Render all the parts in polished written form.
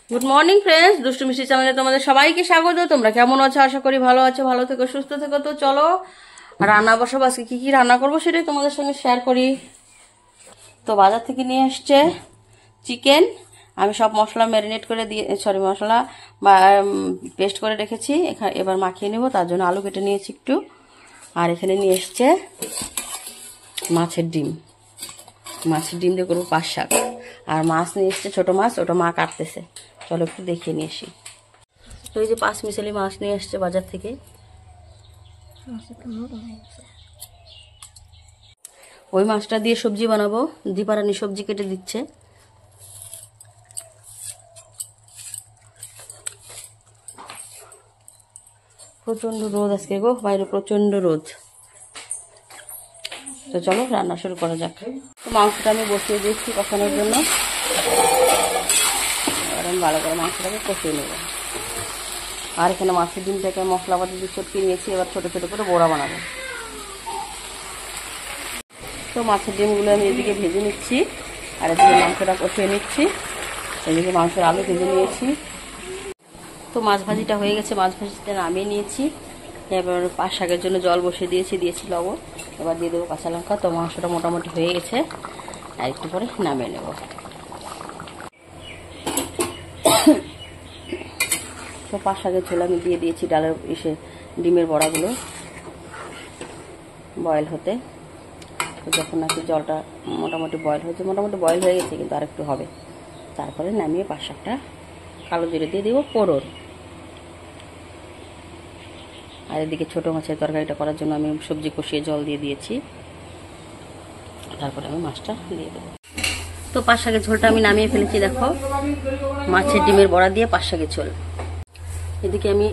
Good morning friends, দুষ্টু মিষ্টি চ্যানেলে তোমাদের সবাইকে স্বাগত। তোমরা কেমন আছো? আশা করি ভালো আছো। ভালো থেকো, সুস্থ থেকো। তো চলো রান্না বসাবো। আজকে কি কি রান্না করবো সেটাই তোমাদের সঙ্গে শেয়ার করি। তো বাজার থেকে নিয়ে আসছে চিকেন। আমি সব মশলা ম্যারিনেট করে দিয়ে মশলা পেস্ট করে রেখেছি। এবার মাখিয়ে নেবো, তার জন্য আলু কেটে নিয়েছি একটু। আর এখানে নিয়ে এসছে মাছের ডিম দিয়ে করবো পাঁচ শাক। আর মাছ নিয়ে এসছে ছোটো মাছ, ওটা মা কাটতেছে। চলো একটু দেখিয়ে নিয়ে আসি। তো এই যে 5 মিশালি মাছ নিয়ে আসছে বাজার থেকে। ওই মাছটা দিয়ে সবজি বানাবো। দীপারানি সবজি কেটে দিচ্ছে। প্রচন্ড রোদ আজকে গো, বাইরে প্রচন্ড রোদ। তো চলো রান্না শুরু করা যাক। তো মাংসটা আমি বসিয়ে দিচ্ছি কষানোর জন্য। এবার আমি ভালো করে মাংসটাকে কষিয়ে নেব। আর এখানে মাছের ডিমটাকে মশলাপাতি দিয়ে চটকে নিয়েছি। এবার ছোটো ছোটো করে বড়া বানাবো। তো মাছের ডিমগুলো আমি এদিকে ভেজে নিচ্ছি, আর এদিকে মাংসটা কষিয়ে নিচ্ছি। এদিকে মাংসের আলু ভেজে নিয়েছি। তো মাছ ভাজিটা হয়ে গেছে, মাছ ভাজিটা নামিয়ে নিয়েছি। এবার পাঁচ শাকের জন্য জল বসিয়ে দিয়েছি লবণ। এবার দিয়ে দেবো কাঁচা লঙ্কা। তো মাংসটা মোটামুটি হয়ে গেছে, আর একটু পরে নামিয়ে নেব। তো পাঁচ শাকের ঝোল আমি দিয়ে দিয়েছি ডালের ডিমের বড়াগুলো বয়েল হতে। তো যখন নাকি জলটা মোটামুটি বয়েল হয়ে গেছে, কিন্তু আর একটু হবে। তারপরে নামিয়ে পাঁচ শাকটা কালো জিরে দিয়ে দেবো ফোড়ন। আর এদিকে ছোটো মাছের তরকারিটা করার জন্য আমি সবজি কষিয়ে জল দিয়ে দিয়েছি। তারপরে আমি মাছটা দিয়ে দেবো। তো পাঁচ শাকের ঝোলটা আমি নামিয়ে ফেলেছি। দেখো, মাছের ডিমের বড়া দিয়ে পাঁচ শাকের ঝোল। এদিকে আমি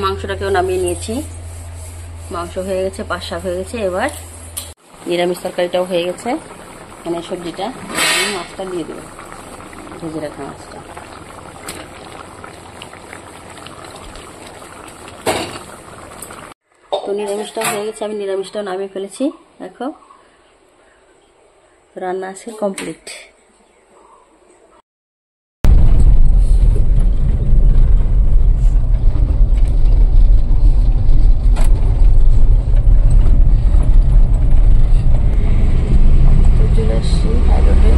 মাংসটাকেও নামিয়ে নিয়েছি। মাংস হয়ে গেছে, পাঁচ শাক হয়ে গেছে। এবার নিরামিষ তরকারিটাও হয়ে গেছে। মানে সবজিটা আমি মাছটা দিয়ে দেবো, ভেজে রাখা মাছটা। তো নিরামিষটাও হয়ে গেছে, আমি নিরামিষটাও নামিয়ে ফেলেছি। দেখো রান্না আছে কমপ্লিট। চলে এসছি হাইরোডে,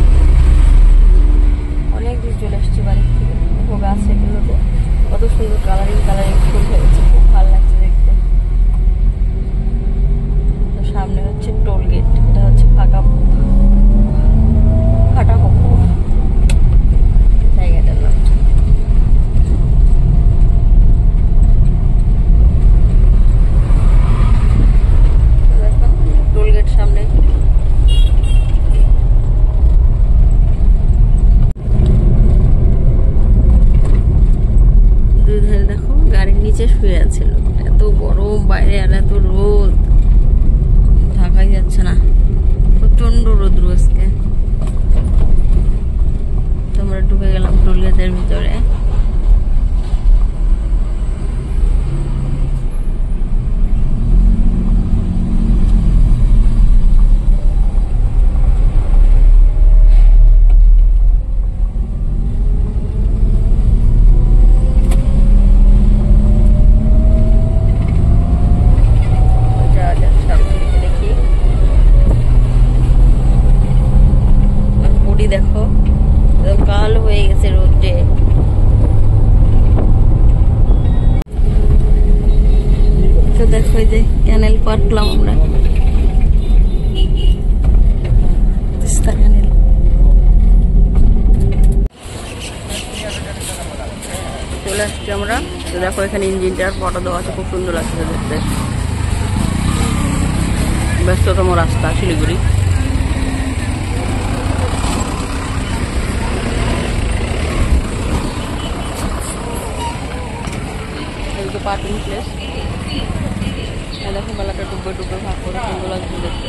অনেক দূর চলে এসছি বাড়ির থেকে। গাছ এগুলোতে কত সুন্দর কালারিং ফুল হয়েছে, খুব ভালো লাগছে দেখতে। তো সামনে হচ্ছে টোল গেট, এটা হচ্ছে ফাটাপুকুর জায়গাটার নাম। দেখো টোল গেট সামনে। দেখো গাড়ির নিচে শুয়ে আছে লোক। এত গরম বাইরে আর এত রোদ, থাকাই যাচ্ছে না। প্রচন্ড রোদ আজকে। তোমরা ঢুকে গেলাম টোলগেটের ভিতরে। দেখো কাল হয়ে গেছে রোদে। তো দেখো এই যে ক্যানেল পার করলাম আমরা, তিস্তা ক্যানেল। চলে আসছি আমরা। তো দেখো এখানে ইঞ্জিনটার ফটো দেওয়া আছে, খুব সুন্দর লাগছে দেখতে। ব্যস্ততম রাস্তা শিলিগুড়ি। Parking place. দেখো বেলাটা ডুবে ভাগ করে সুন্দর লাগছে দেখতে।